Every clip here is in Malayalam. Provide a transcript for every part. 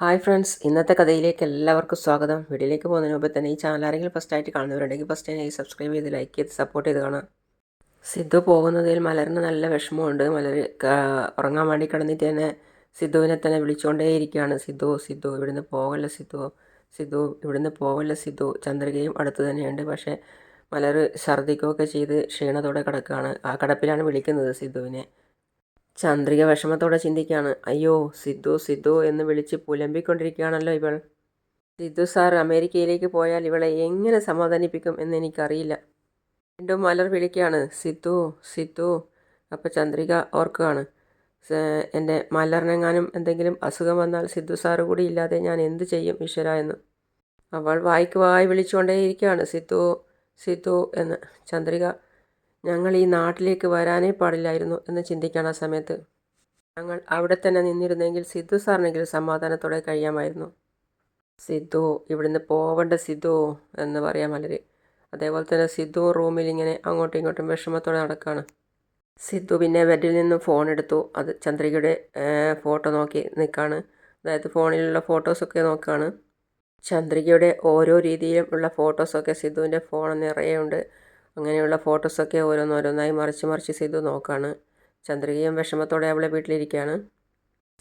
ഹായ് ഫ്രണ്ട്സ്, ഇന്നത്തെ കഥയിലേക്ക് എല്ലാവർക്കും സ്വാഗതം. വീഡിയോയിലേക്ക് പോകുന്നതിന് മുമ്പ് തന്നെ ഈ ചാനൽ ആരെങ്കിലും ഫസ്റ്റായിട്ട് കാണുന്നവരുണ്ടെങ്കിൽ ഫസ്റ്റ് തന്നെ സബ്സ്ക്രൈബ് ചെയ്ത് ലൈക്ക് ചെയ്ത് സപ്പോർട്ട് ചെയ്ത് കാണാം. സിദ്ധു പോകുന്നതിൽ മലറിന് നല്ല വിഷമമുണ്ട്. മലർ ഉറങ്ങാൻ വേണ്ടി കിടന്നിട്ട് തന്നെ സിദ്ധുവിനെ തന്നെ വിളിച്ചുകൊണ്ടേയിരിക്കുകയാണ്. സിദ്ധു സിദ്ധു ഇവിടുന്ന് പോകല്ല സിദ്ധു, സിദ്ധു ഇവിടുന്ന് പോകല്ല സിദ്ധു. ചന്ദ്രികയും അടുത്ത് തന്നെയുണ്ട്. പക്ഷേ മലർ ഛർദ്ദിക്കുകയൊക്കെ ചെയ്ത് ക്ഷീണത്തോടെ കിടക്കുകയാണ്. ആ കിടപ്പിലാണ് വിളിക്കുന്നത് സിദ്ധുവിനെ. ചന്ദ്രിക വിഷമത്തോടെ ചിന്തിക്കുകയാണ്. അയ്യോ, സിദ്ധു സിദ്ധു എന്ന് വിളിച്ച് പുലമ്പിക്കൊണ്ടിരിക്കുകയാണല്ലോ ഇവൾ. സിദ്ധു സാർ അമേരിക്കയിലേക്ക് പോയാൽ ഇവളെ എങ്ങനെ സമാധാനിപ്പിക്കും എന്നെനിക്കറിയില്ല. വീണ്ടും മലർ വിളിക്കുകയാണ്, സിദ്ധു സിദ്ധു. അപ്പോൾ ചന്ദ്രിക ഓർക്കുകയാണ്, എൻ്റെ മലറിനെങ്ങാനും എന്തെങ്കിലും അസുഖം വന്നാൽ സിദ്ധു സാറ് കൂടി ഇല്ലാതെ ഞാൻ എന്ത് ചെയ്യും ഈശ്വര എന്ന്. അവൾ വായിക്ക് വായി വിളിച്ചുകൊണ്ടേയിരിക്കുകയാണ്, സിദ്ധു സിദ്ധു എന്ന്. ചന്ദ്രിക ഞങ്ങൾ ഈ നാട്ടിലേക്ക് വരാനേ പാടില്ലായിരുന്നു എന്ന് ചിന്തിക്കണം. ആ സമയത്ത് ഞങ്ങൾ അവിടെ തന്നെ നിന്നിരുന്നെങ്കിൽ സിദ്ധു സാറിനെങ്കിലും സമാധാനത്തോടെ കഴിയാമായിരുന്നു. സിദ്ധു ഇവിടുന്ന് പോവണ്ട സിദ്ധു എന്ന് പറയാം മലര്. അതേപോലെ തന്നെ സിദ്ധു റൂമിൽ ഇങ്ങനെ അങ്ങോട്ടും ഇങ്ങോട്ടും വിഷമത്തോടെ നടക്കുകയാണ്. സിദ്ധു പിന്നെ ബെഡിൽ നിന്നും ഫോൺ എടുത്തു. അത് ചന്ദ്രികയുടെ ഫോട്ടോ നോക്കി നിൽക്കുകയാണ്. അതായത് ഫോണിലുള്ള ഫോട്ടോസൊക്കെ നോക്കുകയാണ്. ചന്ദ്രികയുടെ ഓരോ രീതിയിലും ഉള്ള ഫോട്ടോസൊക്കെ സിദ്ധുവിൻ്റെ ഫോൺ നിറയെ ഉണ്ട്. അങ്ങനെയുള്ള ഫോട്ടോസൊക്കെ ഓരോന്നോരോന്നായി മറിച്ച് മറിച്ച് സിദ്ധു നോക്കുകയാണ്. ചന്ദ്രികയും വിഷമത്തോടെ അവളെ വീട്ടിലിരിക്കുകയാണ്.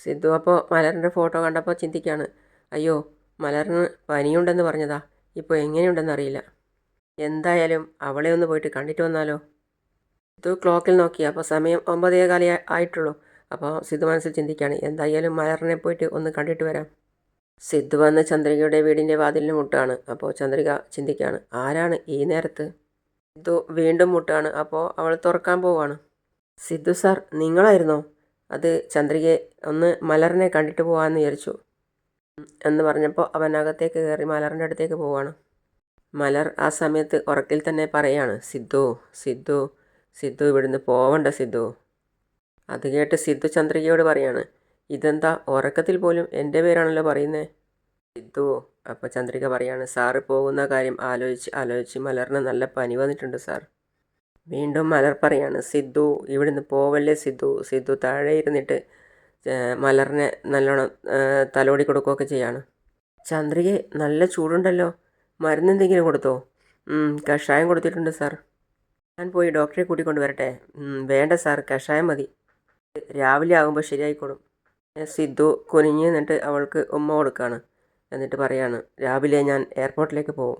സിദ്ധു അപ്പോൾ മലറിൻ്റെ ഫോട്ടോ കണ്ടപ്പോൾ ചിന്തിക്കുകയാണ്, അയ്യോ, മലറിന് പനിയുണ്ടെന്ന് പറഞ്ഞതാ, ഇപ്പോൾ എങ്ങനെയുണ്ടെന്നറിയില്ല. എന്തായാലും അവളെ ഒന്ന് പോയിട്ട് കണ്ടിട്ട് വന്നാലോ. സിദ്ധു ക്ലോക്കിൽ നോക്കി. അപ്പോൾ സമയം 9:15 ആയിട്ടുള്ളൂ. അപ്പോൾ സിദ്ധു മനസ്സിൽ ചിന്തിക്കുകയാണ്, എന്തായാലും മലറിനെ പോയിട്ട് ഒന്ന് കണ്ടിട്ട് വരാം. സിദ്ധു വന്ന് ചന്ദ്രികയുടെ വീടിൻ്റെ വാതിലിന് മുട്ടുകയാണ്. അപ്പോൾ ചന്ദ്രിക ചിന്തിക്കുകയാണ്, ആരാണ് ഈ നേരത്ത്. സിദ്ധു വീണ്ടും മുട്ടുകയാണ്. അപ്പോൾ അവൾ തുറക്കാൻ പോവുകയാണ്. സിദ്ധു സാർ നിങ്ങളായിരുന്നോ? അത് ചന്ദ്രികയെ ഒന്ന് മലറിനെ കണ്ടിട്ട് പോകാമെന്ന് വിചാരിച്ചു എന്ന് പറഞ്ഞപ്പോൾ അവൻ അകത്തേക്ക് കയറി മലറിൻ്റെ അടുത്തേക്ക് പോവുകയാണ്. മലർ ആ സമയത്ത് ഉറക്കിൽ തന്നെ പറയാണ്, സിദ്ധു സിദ്ധു സിദ്ധു ഇവിടുന്ന് പോവണ്ട സിദ്ധു. അത് കേട്ട് സിദ്ധു ചന്ദ്രികയോട് പറയാണ്, ഇതെന്താ ഉറക്കത്തിൽ പോലും എൻ്റെ പേരാണല്ലോ പറയുന്നത് സിദ്ധു. അപ്പോൾ ചന്ദ്രിക പറയാണ്, സാറ് പോകുന്ന കാര്യം ആലോചിച്ച് മലറിന് നല്ല പനി വന്നിട്ടുണ്ട് സാർ. വീണ്ടും മലർ പറയാണ്, സിദ്ധു ഇവിടുന്ന് പോവല്ലേ സിദ്ധു. സിദ്ധു താഴെ ഇരുന്നിട്ട് മലറിനെ നല്ലോണം തലോടി കൊടുക്കുകയൊക്കെ ചെയ്യാണ്. ചന്ദ്രികയെ നല്ല ചൂടുണ്ടല്ലോ, മരുന്നെന്തെങ്കിലും കൊടുത്തോ? കഷായം കൊടുത്തിട്ടുണ്ട് സാർ. ഞാൻ പോയി ഡോക്ടറെ കൂട്ടിക്കൊണ്ട് വരട്ടെ? വേണ്ട സാർ, കഷായം മതി, രാവിലെ ആകുമ്പോൾ ശരിയായിക്കോളും. സിദ്ധു കുനിഞ്ഞ് നിന്നിട്ട് അവൾക്ക് ഉമ്മ കൊടുക്കുകയാണ്. എന്നിട്ട് പറയാണ്, രാവിലെ ഞാൻ എയർപോർട്ടിലേക്ക് പോകും.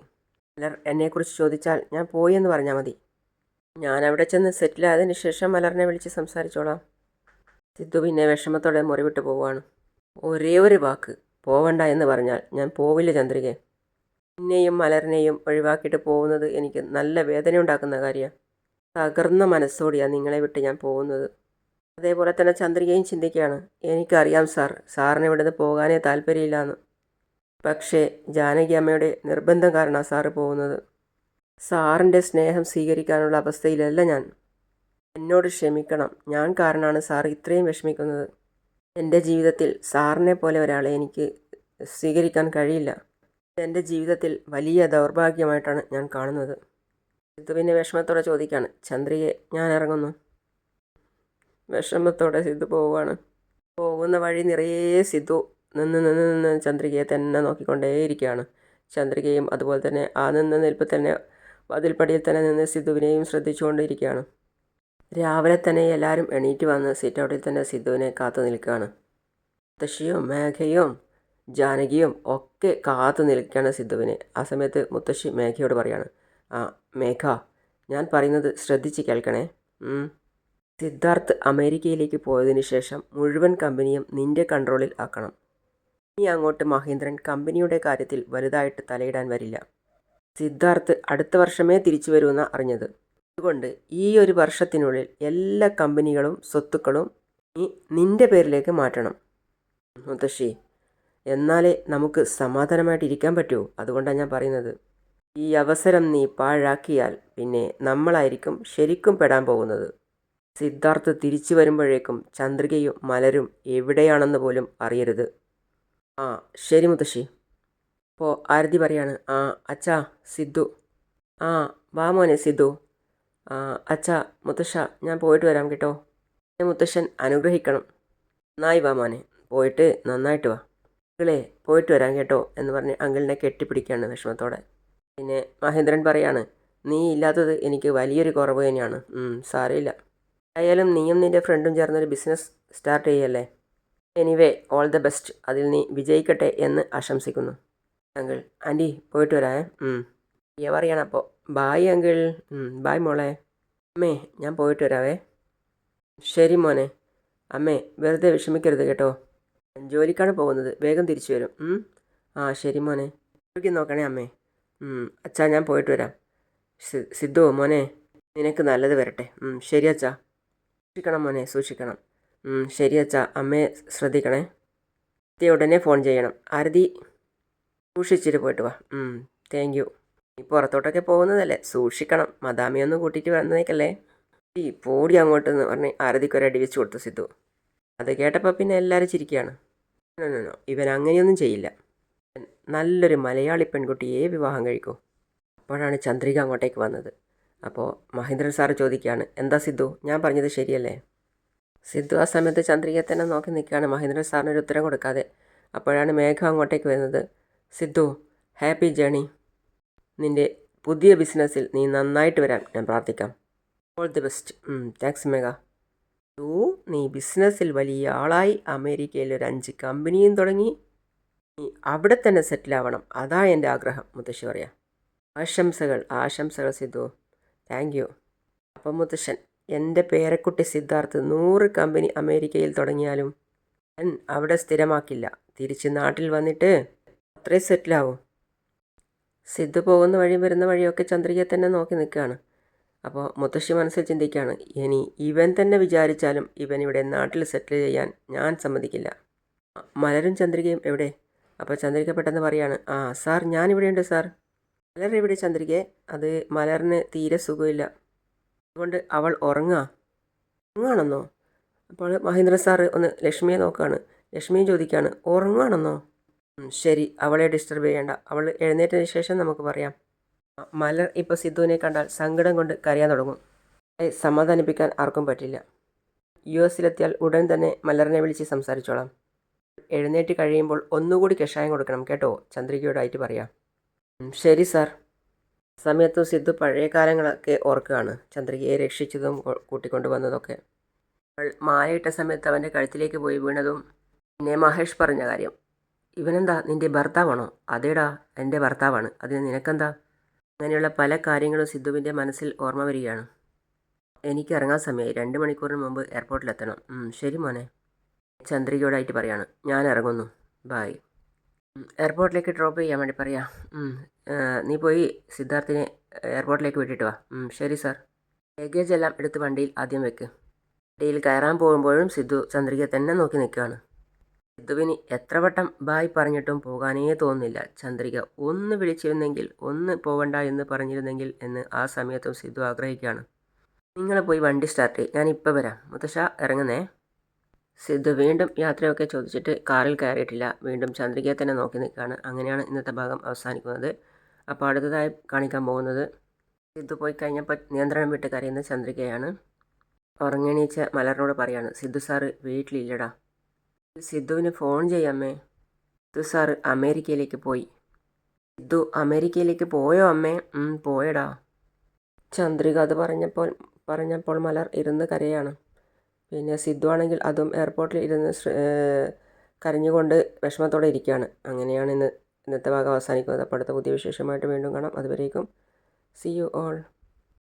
മലർ എന്നെക്കുറിച്ച് ചോദിച്ചാൽ ഞാൻ പോയി എന്ന് പറഞ്ഞാൽ മതി. ഞാൻ അവിടെ ചെന്ന് സെറ്റിലായതിന് ശേഷം മലറിനെ വിളിച്ച് സംസാരിച്ചോളാം. സിദ്ധു പിന്നെ വിഷമത്തോടെ മുറിവിട്ട് പോവുകയാണ്. ഒരേ ഒരു വാക്ക് പോവണ്ട എന്ന് പറഞ്ഞാൽ ഞാൻ പോവില്ല ചന്ദ്രികയെ. എന്നെയും മലറിനെയും ഒഴിവാക്കിയിട്ട് പോകുന്നത് എനിക്ക് നല്ല വേദന ഉണ്ടാക്കുന്ന കാര്യമാണ്. തകർന്ന മനസ്സോടെയാണ് നിങ്ങളെ വിട്ട് ഞാൻ പോകുന്നത്. അതേപോലെ തന്നെ ചന്ദ്രികയും ചിന്തിക്കുകയാണ്, എനിക്കറിയാം സാർ, സാറിന് ഇവിടുന്ന് പോകാനേ താല്പര്യമില്ലാന്ന്. പക്ഷേ ജാനകി അമ്മയുടെ നിർബന്ധം കാരണമാണ് സാറ് പോകുന്നത്. സാറിൻ്റെ സ്നേഹം സ്വീകരിക്കാനുള്ള അവസ്ഥയിലല്ല ഞാൻ. എന്നോട് ക്ഷമിക്കണം, ഞാൻ കാരണമാണ് സാർ ഇത്രയും വിഷമിക്കുന്നത്. എൻ്റെ ജീവിതത്തിൽ സാറിനെ പോലെ ഒരാളെ എനിക്ക് സ്വീകരിക്കാൻ കഴിയില്ല. എൻ്റെ ജീവിതത്തിൽ വലിയ ദൗർഭാഗ്യമായിട്ടാണ് ഞാൻ കാണുന്നത്. സിദ്ധു പിന്നെ വിഷമത്തോടെ ചോദിക്കുകയാണ്, ചന്ദ്രികയെ ഞാൻ ഇറങ്ങുന്നു. വിഷമത്തോടെ സിദ്ധു പോവുകയാണ്. പോകുന്ന വഴി നിറയെ സിദ്ധു നിന്ന് ചന്ദ്രികയെ തന്നെ നോക്കിക്കൊണ്ടേയിരിക്കുകയാണ്. ചന്ദ്രികയും അതുപോലെ തന്നെ ആ നിൽപ്പിൽ തന്നെ വാതിൽപ്പടിയിൽ തന്നെ നിന്ന് സിദ്ധുവിനെയും ശ്രദ്ധിച്ചുകൊണ്ടിരിക്കുകയാണ്. രാവിലെ തന്നെ എല്ലാവരും എണീറ്റ് വന്ന് സിറ്റൗട്ടിൽ തന്നെ സിദ്ധുവിനെ കാത്തു നിൽക്കുകയാണ്. മുത്തശ്ശിയും മേഘയും ജാനകിയും ഒക്കെ കാത്തു നിൽക്കുകയാണ് സിദ്ധുവിനെ. ആ സമയത്ത് മുത്തശ്ശി മേഘയോട് പറയാണ്, മേഘ, ഞാൻ പറയുന്നത് ശ്രദ്ധിച്ച് കേൾക്കണേ. സിദ്ധാർത്ഥ് അമേരിക്കയിലേക്ക് പോയതിന് ശേഷം മുഴുവൻ കമ്പനിയും നിൻ്റെ കൺട്രോളിൽ ആക്കണം. ഇനി അങ്ങോട്ട് മഹേന്ദ്രൻ കമ്പനിയുടെ കാര്യത്തിൽ വലുതായിട്ട് തലയിടാൻ വരില്ല. സിദ്ധാർത്ഥ് അടുത്ത വർഷമേ തിരിച്ചു വരുമെന്ന് അറിഞ്ഞത്. അതുകൊണ്ട് ഈ ഒരു വർഷത്തിനുള്ളിൽ എല്ലാ കമ്പനികളും സ്വത്തുക്കളും നീ നിൻ്റെ പേരിലേക്ക് മാറ്റണം. മുത്തശ്ശി, എന്നാലേ നമുക്ക് സമാധാനമായിട്ട് ഇരിക്കാൻ പറ്റൂ. അതുകൊണ്ടാണ് ഞാൻ പറയുന്നത്. ഈ അവസരം നീ പാഴാക്കിയാൽ പിന്നെ നമ്മളായിരിക്കും ശരിക്കും പെടാൻ പോകുന്നത്. സിദ്ധാർത്ഥ് തിരിച്ചു വരുമ്പോഴേക്കും ചന്ദ്രികയും മലരും എവിടെയാണെന്ന് പോലും അറിയരുത്. ശരി മുത്തശ്ശി. അപ്പോൾ ആരതി പറയാണ്, അച്ഛാ സിദ്ധു. വാ മോനെ സിദ്ധു. അച്ഛാ മുത്തശ്ശ, ഞാൻ പോയിട്ട് വരാം കേട്ടോ. മുത്തശ്ശൻ അനുഗ്രഹിക്കണം. നന്നായി വാ മോനെ, പോയിട്ട് നന്നായിട്ട് വാ. അങ്കിളേ പോയിട്ട് വരാം കേട്ടോ എന്ന് പറഞ്ഞ് അങ്കിളിനെ കെട്ടിപ്പിടിക്കുകയാണ് വിഷമത്തോടെ. പിന്നെ മഹേന്ദ്രൻ പറയാണ്, നീ ഇല്ലാത്തത് എനിക്ക് വലിയൊരു കുറവ് തന്നെയാണ്. സാരമില്ല. ആയാലും നീയും നിൻ്റെ ഫ്രണ്ടും ചേർന്നൊരു ബിസിനസ് സ്റ്റാർട്ട് ചെയ്യല്ലേ. Anyway all the best. അതിൽ നീ വിജയിക്കട്ടെ എന്ന് ആശംസിക്കുന്നു. അങ്കിൾ ആൻറ്റി പോയിട്ട് വരാമേ. പറയണം അപ്പോൾ. Bye uncle. ബായ് മോളെ. അമ്മേ ഞാൻ പോയിട്ട് വരാവേ. ശരി മോനെ. അമ്മേ വെറുതെ വിഷമിക്കരുത് കേട്ടോ. ജോലിക്കാണ് പോകുന്നത്, വേഗം തിരിച്ചു വരും. ശരി മോനെ. ആരോഗ്യം നോക്കണേ അമ്മേ. അച്ഛാ ഞാൻ പോയിട്ട് വരാം. സിദ്ധു മോനെ, നിനക്ക് നല്ലത് വരട്ടെ. ശരി അച്ഛാ. സൂക്ഷിക്കണം മോനെ, സൂക്ഷിക്കണം. ശരി അച്ഛാ. അമ്മയെ ശ്രദ്ധിക്കണേ. ഉടനെ ഫോൺ ചെയ്യണം. ആരതി സൂക്ഷിച്ചിട്ട് പോയിട്ട് വാ. Thank you. നീ പുറത്തോട്ടൊക്കെ പോകുന്നതല്ലേ, സൂക്ഷിക്കണം. മദാമിയൊന്നും കൂട്ടിയിട്ട് വന്നേക്കല്ലേ. ഈ പോടി അങ്ങോട്ടെന്ന് പറഞ്ഞ് ആരതിക്കൊരടി വെച്ച് കൊടുത്തു സിദ്ധു. അത് കേട്ടപ്പോൾ പിന്നെ എല്ലാവരും ചിരിക്കുകയാണ്. നോ, ഇവൻ അങ്ങനെയൊന്നും ചെയ്യില്ല. നല്ലൊരു മലയാളി പെൺകുട്ടിയെ വിവാഹം കഴിക്കൂ. അപ്പോഴാണ് ചന്ദ്രിക അങ്ങോട്ടേക്ക് വന്നത്. അപ്പോൾ മഹേന്ദ്രൻ സാറ് ചോദിക്കുകയാണ്, എന്താ സിദ്ധു, ഞാൻ പറഞ്ഞത് ശരിയല്ലേ? സിദ്ധു ആ സമയത്ത് ചന്ദ്രികയെ തന്നെ നോക്കി നിൽക്കുകയാണ്, മഹേന്ദ്രൻ സാറിനൊരു ഉത്തരം കൊടുക്കാതെ. അപ്പോഴാണ് മേഘ അങ്ങോട്ടേക്ക് വരുന്നത്. Sidhu, happy journey. നിൻ്റെ പുതിയ ബിസിനസ്സിൽ നീ നന്നായിട്ട് വരാൻ ഞാൻ പ്രാർത്ഥിക്കാം. All the best. താങ്ക്സ് മേഘ. നീ ബിസിനസ്സിൽ വലിയ ആളായി അമേരിക്കയിൽ ഒരു 5 കമ്പനിയും തുടങ്ങി നീ അവിടെ തന്നെ സെറ്റിലാവണം. അതാ എൻ്റെ ആഗ്രഹം. മുത്തശ്ശി പറയാം. ആശംസകൾ സിദ്ധു. Thank you. അപ്പം മുത്തശ്ശൻ, എൻ്റെ പേരക്കുട്ടി സിദ്ധാർത്ഥ് 100 കമ്പനി അമേരിക്കയിൽ തുടങ്ങിയാലും ഞാൻ അവിടെ സ്ഥിരമാക്കില്ല. തിരിച്ച് നാട്ടിൽ വന്നിട്ട് അത്രയും സെറ്റിലാവും. സിദ്ധു പോകുന്ന വഴി വരുന്ന വഴിയൊക്കെ ചന്ദ്രികയെ തന്നെ നോക്കി നിൽക്കുകയാണ്. അപ്പോൾ മുത്തശ്ശി മനസ്സിൽ ചിന്തിക്കുകയാണ്, ഇനി ഇവൻ തന്നെ വിചാരിച്ചാലും ഇവനിവിടെ നാട്ടിൽ സെറ്റിൽ ചെയ്യാൻ ഞാൻ സമ്മതിക്കില്ല. മലരും ചന്ദ്രികയും എവിടെ? അപ്പോൾ ചന്ദ്രിക പെട്ടെന്ന് പറയാണ്, സാർ ഞാനിവിടെയുണ്ട് സാർ. മലർ എവിടെ ചന്ദ്രികയെ? അത് മലറിന് തീരെ സുഖമില്ല, അതുകൊണ്ട് അവൾ ഉറങ്ങുകയാണെന്നോ? അപ്പോൾ മഹേന്ദ്രൻ സാറ് ഒന്ന് ലക്ഷ്മിയെ നോക്കുകയാണ്. ലക്ഷ്മിയും ചോദിക്കുകയാണ്, ഉറങ്ങുകയാണെന്നോ? ശരി, അവളെ ഡിസ്റ്റർബ് ചെയ്യേണ്ട. അവൾ എഴുന്നേറ്റതിന് ശേഷം നമുക്ക് പറയാം. മലർ ഇപ്പോൾ സിദ്ധുവിനെ കണ്ടാൽ സങ്കടം കൊണ്ട് കരയാൻ തുടങ്ങും. സമാധാനിപ്പിക്കാൻ ആർക്കും പറ്റില്ല. US-ലെത്തിയാൽ ഉടൻ തന്നെ മലറിനെ വിളിച്ച് സംസാരിച്ചോളാം. എഴുന്നേറ്റ് കഴിയുമ്പോൾ ഒന്നുകൂടി കഷായം കൊടുക്കണം കേട്ടോ, ചന്ദ്രികയോടായിട്ട് പറയാം. ശരി സാർ. സമയത്തും സിദ്ധു പഴയ കാലങ്ങളൊക്കെ ഓർക്കുകയാണ്, ചന്ദ്രികയെ രക്ഷിച്ചതും കൂട്ടിക്കൊണ്ടു വന്നതൊക്കെ. അവൾ മാലയിട്ട സമയത്ത് അവൻ്റെ കഴുത്തിലേക്ക് പോയി വീണതും പിന്നെ മഹേഷ് പറഞ്ഞ കാര്യം. ഇവനെന്താ നിൻ്റെ ഭർത്താവാണോ? അതേടാ, എൻ്റെ ഭർത്താവാണ്. അതിന് നിനക്കെന്താ? അങ്ങനെയുള്ള പല കാര്യങ്ങളും സിദ്ധുവിൻ്റെ മനസ്സിൽ ഓർമ്മ വരികയാണ്. എനിക്ക് ഇറങ്ങാൻ സമയമായി. 2 മണിക്കൂറിന് മുമ്പ് എയർപോർട്ടിലെത്തണം. ശരി മോനെ. ചന്ദ്രികയോടായിട്ട് പറയാണ്, ഞാൻ ഇറങ്ങുന്നു. ബായ്. എയർപോർട്ടിലേക്ക് ഡ്രോപ്പ് ചെയ്യാൻ വേണ്ടി പറയാം. നീ പോയി സിദ്ധാർത്ഥിനെ എയർപോർട്ടിലേക്ക് വിട്ടിട്ട് വാ. ശരി സാർ. ലഗേജ് എല്ലാം എടുത്ത് വണ്ടിയിൽ ആദ്യം വെക്ക്. വണ്ടിയിൽ കയറാൻ പോകുമ്പോഴും സിദ്ധു ചന്ദ്രികയെ തന്നെ നോക്കി നിൽക്കുകയാണ്. സിദ്ധുവിന് എത്ര വട്ടം ബായ് പറഞ്ഞിട്ടും പോകാനേ തോന്നുന്നില്ല. ചന്ദ്രിക ഒന്ന് വിളിച്ചിരുന്നെങ്കിൽ, ഒന്ന് പോവണ്ട എന്ന് പറഞ്ഞിരുന്നെങ്കിൽ എന്ന് ആ സമയത്തും സിദ്ധു ആഗ്രഹിക്കുകയാണ്. നിങ്ങൾ പോയി വണ്ടി സ്റ്റാർട്ട് ചെയ്യും, ഞാൻ ഇപ്പോൾ വരാം. മുത്തശ്ശ ഇറങ്ങുന്നേ. സിദ്ധു വീണ്ടും യാത്രയൊക്കെ ചോദിച്ചിട്ട് കാറിൽ കയറിയിട്ടില്ല. വീണ്ടും ചന്ദ്രികയെ തന്നെ നോക്കി നിൽക്കുകയാണ്. അങ്ങനെയാണ് ഇന്നത്തെ ഭാഗം അവസാനിക്കുന്നത്. അപ്പോൾ അടുത്തതായി കാണിക്കാൻ പോകുന്നത് സിദ്ധു പോയി കഴിഞ്ഞപ്പോൾ നിയന്ത്രണം വിട്ട് കരയുന്ന ചന്ദ്രികയാണ്. ഉറങ്ങിണീച്ച മലറിനോട് പറയാണ്, സിദ്ധു സാറ് വീട്ടിലില്ലടാ. സിദ്ധുവിന് ഫോൺ ചെയ്യാമേ. സിദ്ധു സാറ് അമേരിക്കയിലേക്ക് പോയി. സിദ്ധു അമേരിക്കയിലേക്ക് പോയോ അമ്മേ? പോയടാ. ചന്ദ്രിക അത് പറഞ്ഞപ്പോൾ മലർ ഇരുന്ന് കരയാണ്. പിന്നെ സിദ്ധു ആണെങ്കിൽ അതും എയർപോർട്ടിൽ ഇരുന്ന് കരഞ്ഞുകൊണ്ട് വിഷമത്തോടെ ഇരിക്കുകയാണ്. അങ്ങനെയാണ് ഇന്നത്തെ ഭാഗം അവസാനിക്കുന്നത്. അപ്പോൾ അടുത്ത പുതിയ വിശേഷമായിട്ട് വീണ്ടും കാണാം. അതുവരേക്കും സീ യു ഓൾ.